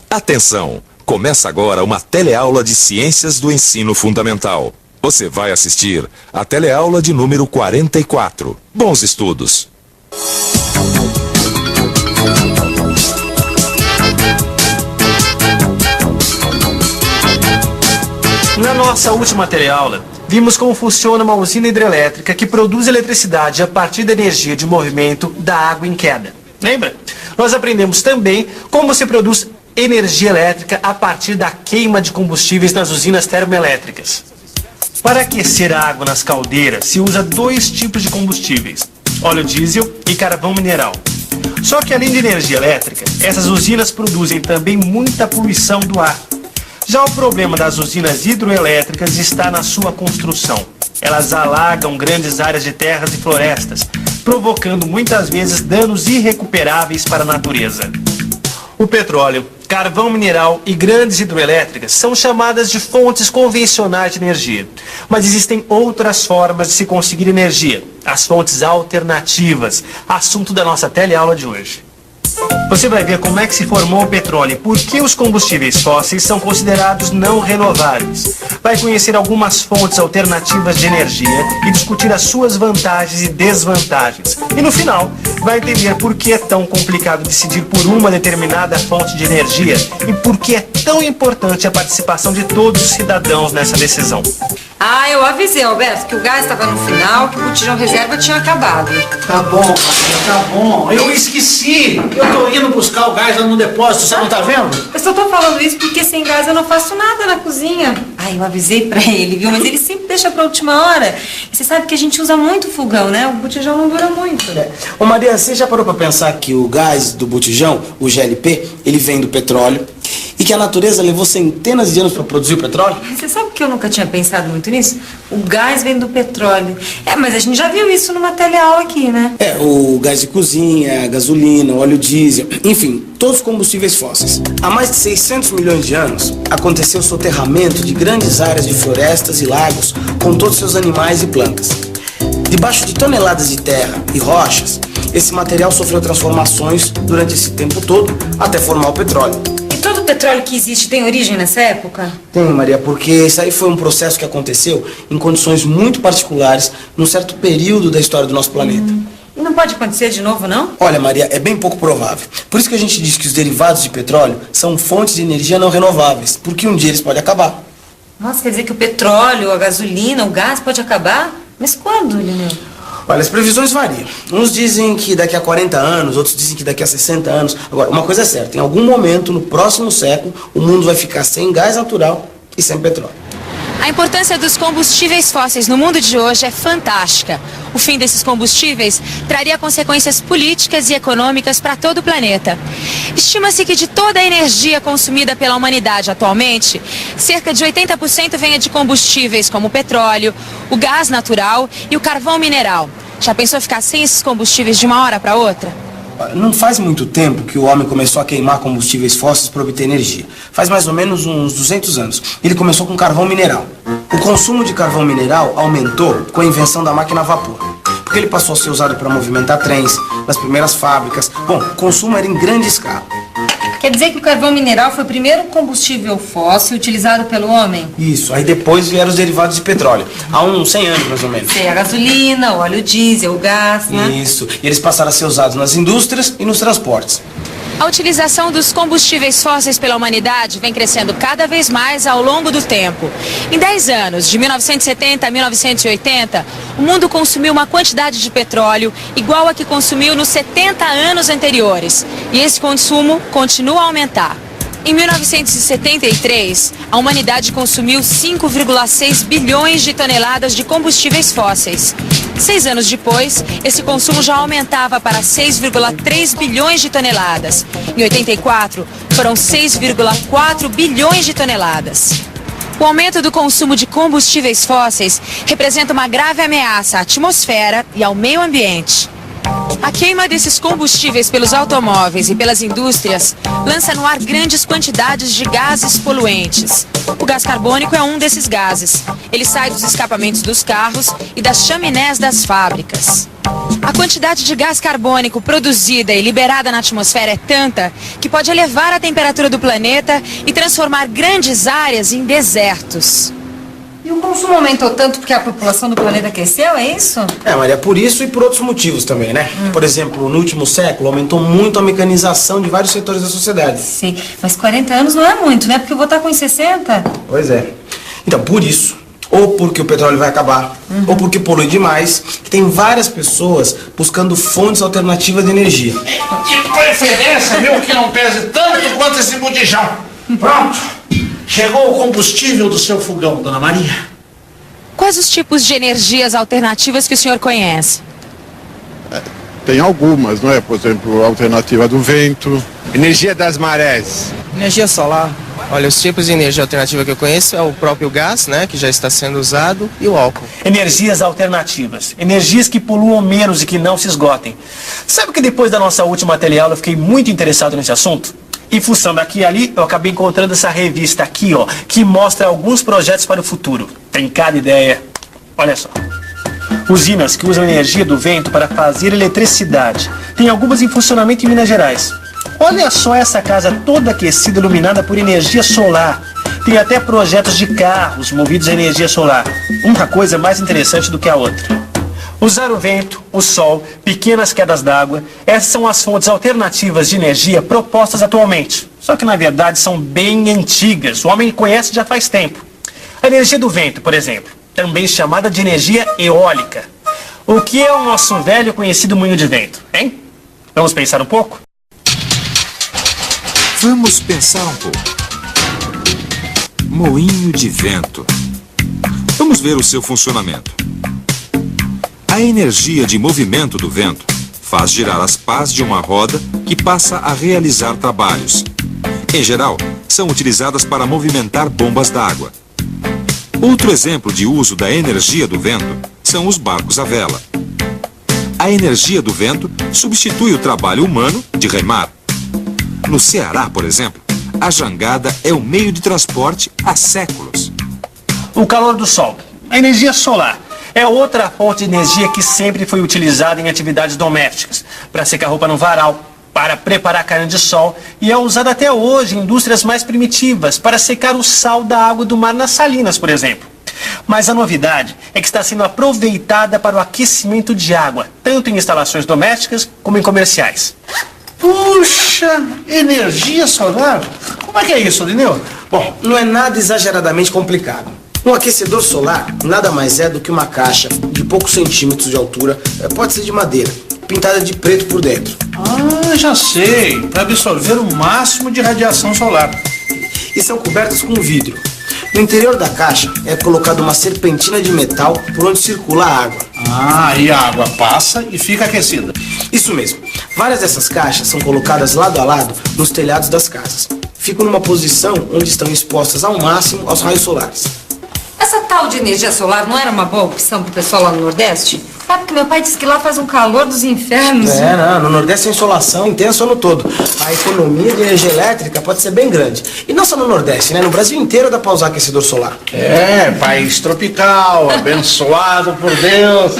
Atenção! Começa agora uma teleaula de Ciências do Ensino Fundamental. Você vai assistir a teleaula de número 44. Bons estudos! Na nossa última teleaula, vimos como funciona uma usina hidrelétrica que produz eletricidade a partir da energia de movimento da água em queda. Lembra? Nós aprendemos também como se produz energia elétrica a partir da queima de combustíveis nas usinas termoelétricas. Para aquecer a água nas caldeiras, se usa dois tipos de combustíveis, óleo diesel e carvão mineral. Só que além de energia elétrica, essas usinas produzem também muita poluição do ar. Já o problema das usinas hidroelétricas está na sua construção. Elas alagam grandes áreas de terras e florestas, provocando muitas vezes danos irrecuperáveis para a natureza. O petróleo, carvão mineral e grandes hidroelétricas são chamadas de fontes convencionais de energia. Mas existem outras formas de se conseguir energia, as fontes alternativas, assunto da nossa teleaula de hoje. Você vai ver como é que se formou o petróleo e por que os combustíveis fósseis são considerados não renováveis. Vai conhecer algumas fontes alternativas de energia e discutir as suas vantagens e desvantagens. E no final, vai entender por que é tão complicado decidir por uma determinada fonte de energia e por que é tão importante a participação de todos os cidadãos nessa decisão. Ah, eu avisei, Alberto, que o gás estava no final, que o botijão reserva tinha acabado. Tá bom, Marcinha, tá bom. Eu esqueci. Eu tô indo buscar o gás lá no depósito, você não tá vendo? Eu só tô falando isso porque sem gás eu não faço nada na cozinha. Ai, eu avisei pra ele, viu? Mas ele sempre deixa pra última hora. E você sabe que a gente usa muito fogão, né? O botijão não dura muito. Ô Maria, você já parou pra pensar que o gás do botijão, o GLP, ele vem do petróleo? E que a natureza levou centenas de anos para produzir o petróleo? Você sabe que eu nunca tinha pensado muito nisso? O gás vem do petróleo. Mas a gente já viu isso numa teleaula aqui, né? O gás de cozinha, a gasolina, o óleo diesel, enfim, todos os combustíveis fósseis. Há mais de 600 milhões de anos, aconteceu o soterramento de grandes áreas de florestas e lagos com todos seus animais e plantas. Debaixo de toneladas de terra e rochas, esse material sofreu transformações durante esse tempo todo até formar o petróleo. Todo o petróleo que existe tem origem nessa época? Tem, Maria, porque isso aí foi um processo que aconteceu em condições muito particulares, num certo período da história do nosso planeta. E não pode acontecer de novo, não? Olha, Maria, é bem pouco provável. Por isso que a gente diz que os derivados de petróleo são fontes de energia não renováveis, porque um dia eles podem acabar. Nossa, quer dizer que o petróleo, a gasolina, o gás pode acabar? Mas quando, Lineu? Olha, as previsões variam. Uns dizem que daqui a 40 anos, outros dizem que daqui a 60 anos. Agora, uma coisa é certa, em algum momento, no próximo século, o mundo vai ficar sem gás natural e sem petróleo. A importância dos combustíveis fósseis no mundo de hoje é fantástica. O fim desses combustíveis traria consequências políticas e econômicas para todo o planeta. Estima-se que de toda a energia consumida pela humanidade atualmente, cerca de 80% venha de combustíveis como o petróleo, o gás natural e o carvão mineral. Já pensou ficar sem esses combustíveis de uma hora para outra? Não faz muito tempo que o homem começou a queimar combustíveis fósseis para obter energia. Faz mais ou menos uns 200 anos. Ele começou com carvão mineral. O consumo de carvão mineral aumentou com a invenção da máquina a vapor, porque ele passou a ser usado para movimentar trens, nas primeiras fábricas. Bom, o consumo era em grande escala. Quer dizer que o carvão mineral foi o primeiro combustível fóssil utilizado pelo homem? Isso, aí depois vieram os derivados de petróleo, há uns 100 anos mais ou menos. Tem a gasolina, o óleo diesel, o gás, né? Isso, e eles passaram a ser usados nas indústrias e nos transportes. A utilização dos combustíveis fósseis pela humanidade vem crescendo cada vez mais ao longo do tempo. Em 10 anos, de 1970 a 1980, o mundo consumiu uma quantidade de petróleo igual a que consumiu nos 70 anos anteriores. E esse consumo continua a aumentar. Em 1973, a humanidade consumiu 5,6 bilhões de toneladas de combustíveis fósseis. 6 anos depois, esse consumo já aumentava para 6,3 bilhões de toneladas. Em 84, foram 6,4 bilhões de toneladas. O aumento do consumo de combustíveis fósseis representa uma grave ameaça à atmosfera e ao meio ambiente. A queima desses combustíveis pelos automóveis e pelas indústrias lança no ar grandes quantidades de gases poluentes. O gás carbônico é um desses gases. Ele sai dos escapamentos dos carros e das chaminés das fábricas. A quantidade de gás carbônico produzida e liberada na atmosfera é tanta que pode elevar a temperatura do planeta e transformar grandes áreas em desertos. E o consumo aumentou tanto porque a população do planeta cresceu, é isso? Maria, por isso e por outros motivos também, né? Por exemplo, no último século aumentou muito a mecanização de vários setores da sociedade. Sim, mas 40 anos não é muito, né? Porque eu vou estar com uns 60. Pois é. Então, por isso, ou porque o petróleo vai acabar, ou porque polui demais, que tem várias pessoas buscando fontes alternativas de energia. De preferência, viu, que não pese tanto quanto esse botijão. Pronto. Chegou o combustível do seu fogão, dona Maria. Quais os tipos de energias alternativas que o senhor conhece? Tem algumas, não é? Por exemplo, a alternativa do vento. Energia das marés. Energia solar. Olha, os tipos de energia alternativa que eu conheço é o próprio gás, né, que já está sendo usado, e o álcool. Energias alternativas. Energias que poluam menos e que não se esgotem. Sabe que depois da nossa última teleaula eu fiquei muito interessado nesse assunto? E fuçando aqui e ali, eu acabei encontrando essa revista aqui, ó, que mostra alguns projetos para o futuro. Tem cada ideia. Olha só. Usinas que usam energia do vento para fazer eletricidade. Tem algumas em funcionamento em Minas Gerais. Olha só essa casa toda aquecida, iluminada por energia solar. Tem até projetos de carros movidos a energia solar. Uma coisa mais interessante do que a outra. Usar o vento, o sol, pequenas quedas d'água, essas são as fontes alternativas de energia propostas atualmente. Só que na verdade são bem antigas, o homem conhece já faz tempo. A energia do vento, por exemplo, também chamada de energia eólica. O que é o nosso velho conhecido moinho de vento, hein? Vamos pensar um pouco? Vamos pensar um pouco. Moinho de vento. Vamos ver o seu funcionamento. A energia de movimento do vento faz girar as pás de uma roda que passa a realizar trabalhos. Em geral, são utilizadas para movimentar bombas d'água. Outro exemplo de uso da energia do vento são os barcos à vela. A energia do vento substitui o trabalho humano de remar. No Ceará, por exemplo, a jangada é o meio de transporte há séculos. O calor do sol, a energia solar, é outra fonte de energia que sempre foi utilizada em atividades domésticas, para secar roupa no varal, para preparar carne de sol, e é usada até hoje em indústrias mais primitivas, para secar o sal da água do mar nas salinas, por exemplo. Mas a novidade é que está sendo aproveitada para o aquecimento de água, tanto em instalações domésticas como em comerciais. Puxa, energia solar? Como é que é isso, Lineu? Bom, não é nada exageradamente complicado. Um aquecedor solar nada mais é do que uma caixa de poucos centímetros de altura, pode ser de madeira, pintada de preto por dentro. Ah, já sei, para absorver o máximo de radiação solar. E são cobertas com vidro. No interior da caixa é colocada uma serpentina de metal por onde circula a água. Ah, e a água passa e fica aquecida. Isso mesmo. Várias dessas caixas são colocadas lado a lado nos telhados das casas. Ficam numa posição onde estão expostas ao máximo aos raios solares. Essa tal de energia solar não era uma boa opção pro pessoal lá no Nordeste? Sabe que meu pai disse que lá faz um calor dos infernos. No Nordeste é insolação intensa o ano todo. A economia de energia elétrica pode ser bem grande. E não só no Nordeste, né? No Brasil inteiro dá pra usar aquecedor solar. É, país tropical, abençoado por Deus.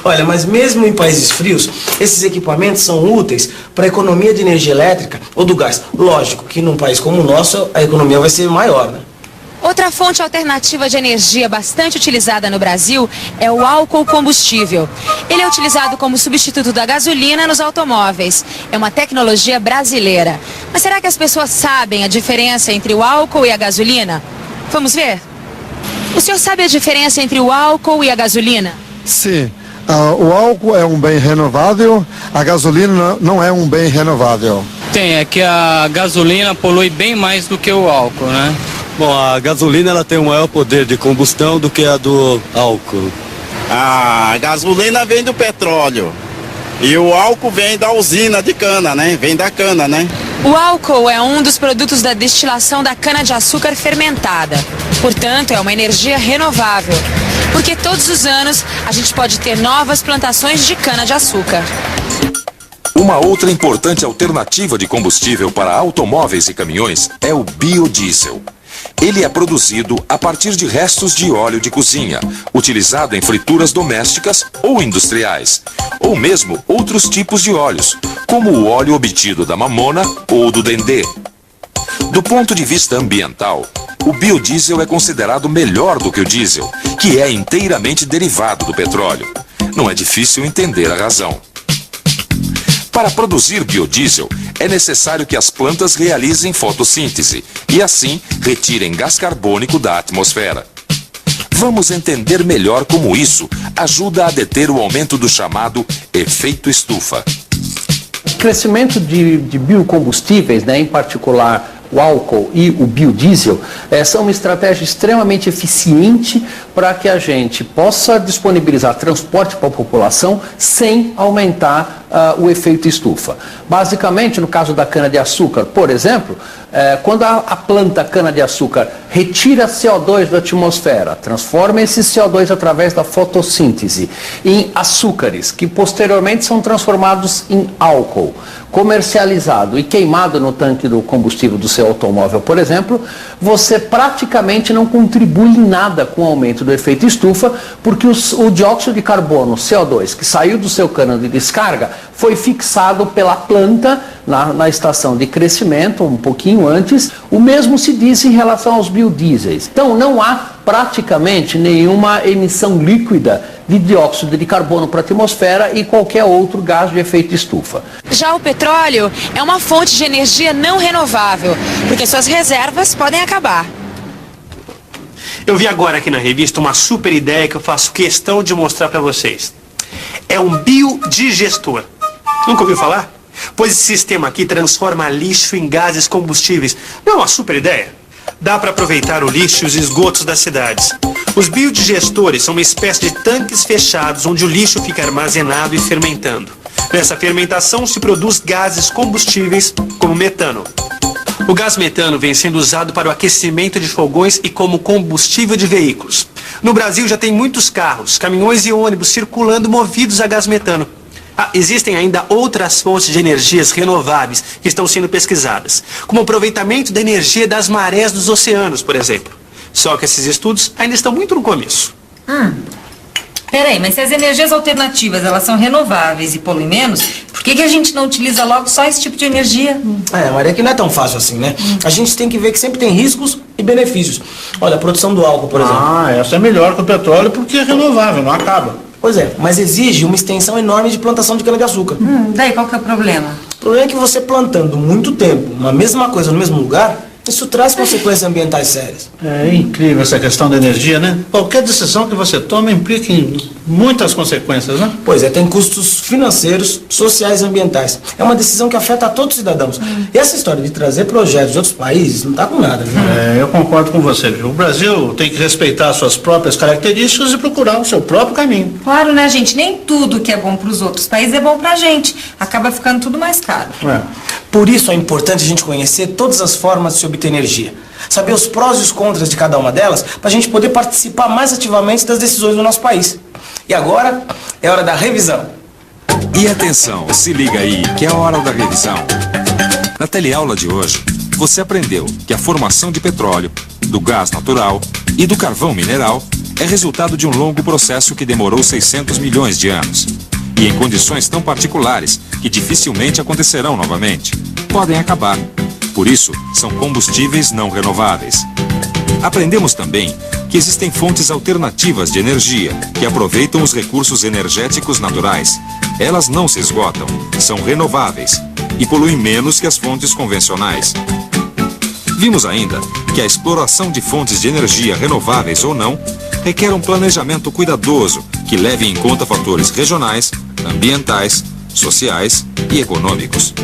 Olha, mas mesmo em países frios, esses equipamentos são úteis para a economia de energia elétrica ou do gás. Lógico que num país como o nosso, a economia vai ser maior, né? Outra fonte alternativa de energia bastante utilizada no Brasil é o álcool combustível. Ele é utilizado como substituto da gasolina nos automóveis. É uma tecnologia brasileira. Mas será que as pessoas sabem a diferença entre o álcool e a gasolina? Vamos ver? O senhor sabe a diferença entre o álcool e a gasolina? Sim. O álcool é um bem renovável, a gasolina não é um bem renovável. É que a gasolina polui bem mais do que o álcool, né? Bom, a gasolina ela tem um maior poder de combustão do que a do álcool. A gasolina vem do petróleo e o álcool vem da usina de cana, né? Vem da cana, né? O álcool é um dos produtos da destilação da cana-de-açúcar fermentada. Portanto, é uma energia renovável. Por porque todos os anos a gente pode ter novas plantações de cana-de-açúcar. Uma outra importante alternativa de combustível para automóveis e caminhões é o biodiesel. Ele é produzido a partir de restos de óleo de cozinha, utilizado em frituras domésticas ou industriais, ou mesmo outros tipos de óleos, como o óleo obtido da mamona ou do dendê. Do ponto de vista ambiental, o biodiesel é considerado melhor do que o diesel, que é inteiramente derivado do petróleo. Não é difícil entender a razão. Para produzir biodiesel, é necessário que as plantas realizem fotossíntese e, assim, retirem gás carbônico da atmosfera. Vamos entender melhor como isso ajuda a deter o aumento do chamado efeito estufa. O crescimento de biocombustíveis, em particular o álcool e o biodiesel, são uma estratégia extremamente eficiente para que a gente possa disponibilizar transporte para a população sem aumentar o efeito estufa. Basicamente, no caso da cana-de-açúcar, por exemplo, quando a planta cana-de-açúcar retira CO2 da atmosfera, transforma esse CO2 através da fotossíntese em açúcares, que posteriormente são transformados em álcool, comercializado e queimado no tanque do combustível do seu automóvel, por exemplo, você praticamente não contribui em nada com o aumento do efeito estufa, porque o dióxido de carbono, CO2, que saiu do seu cano de descarga, foi fixado pela planta na estação de crescimento, um pouquinho antes. O mesmo se diz em relação aos biodiesels. Então não há praticamente nenhuma emissão líquida de dióxido de carbono para a atmosfera e qualquer outro gás de efeito estufa. Já o petróleo é uma fonte de energia não renovável, porque suas reservas podem acabar. Eu vi agora aqui na revista uma super ideia que eu faço questão de mostrar para vocês. É um biodigestor. Nunca ouviu falar? Pois esse sistema aqui transforma lixo em gases combustíveis. Não é uma super ideia? Dá para aproveitar o lixo e os esgotos das cidades. Os biodigestores são uma espécie de tanques fechados onde o lixo fica armazenado e fermentando. Nessa fermentação se produz gases combustíveis como metano. O gás metano vem sendo usado para o aquecimento de fogões e como combustível de veículos. No Brasil já tem muitos carros, caminhões e ônibus circulando movidos a gás metano. Existem ainda outras fontes de energias renováveis que estão sendo pesquisadas, como o aproveitamento da energia das marés dos oceanos, por exemplo. Só que esses estudos ainda estão muito no começo. Peraí, mas se as energias alternativas elas são renováveis e poluem menos, por que a gente não utiliza logo só esse tipo de energia? Maria, que não é tão fácil assim, né? A gente tem que ver que sempre tem riscos e benefícios. Olha, a produção do álcool, por exemplo. Essa é melhor que o petróleo porque é renovável, não acaba. Pois é, mas exige uma extensão enorme de plantação de cana-de-açúcar. Daí qual que é o problema? O problema é que você plantando muito tempo uma mesma coisa no mesmo lugar, isso traz consequências ambientais sérias. É incrível essa questão da energia, né? Qualquer decisão que você toma implica em muitas consequências, né? Pois é, tem custos financeiros, sociais e ambientais. É uma decisão que afeta a todos os cidadãos. E essa história de trazer projetos de outros países não está com nada, né? Eu concordo com você, viu? O Brasil tem que respeitar suas próprias características e procurar o seu próprio caminho. Claro, né, gente? Nem tudo que é bom para os outros países é bom para a gente. Acaba ficando tudo mais caro. Por isso é importante a gente conhecer todas as formas de se obter energia. Saber os prós e os contras de cada uma delas, para a gente poder participar mais ativamente das decisões do nosso país. E agora é hora da revisão. E atenção, se liga aí, que é a hora da revisão. Na teleaula de hoje, você aprendeu que a formação de petróleo, do gás natural e do carvão mineral é resultado de um longo processo que demorou 600 milhões de anos. E em condições tão particulares que dificilmente acontecerão novamente. Podem acabar. Por isso, são combustíveis não renováveis. Aprendemos também que existem fontes alternativas de energia que aproveitam os recursos energéticos naturais. Elas não se esgotam, são renováveis e poluem menos que as fontes convencionais. Vimos ainda que a exploração de fontes de energia renováveis ou não requer um planejamento cuidadoso que leve em conta fatores regionais, ambientais, sociais e econômicos.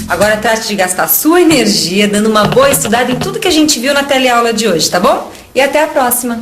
Agora trate de gastar sua energia dando uma boa estudada em tudo que a gente viu na teleaula de hoje, tá bom? E até a próxima!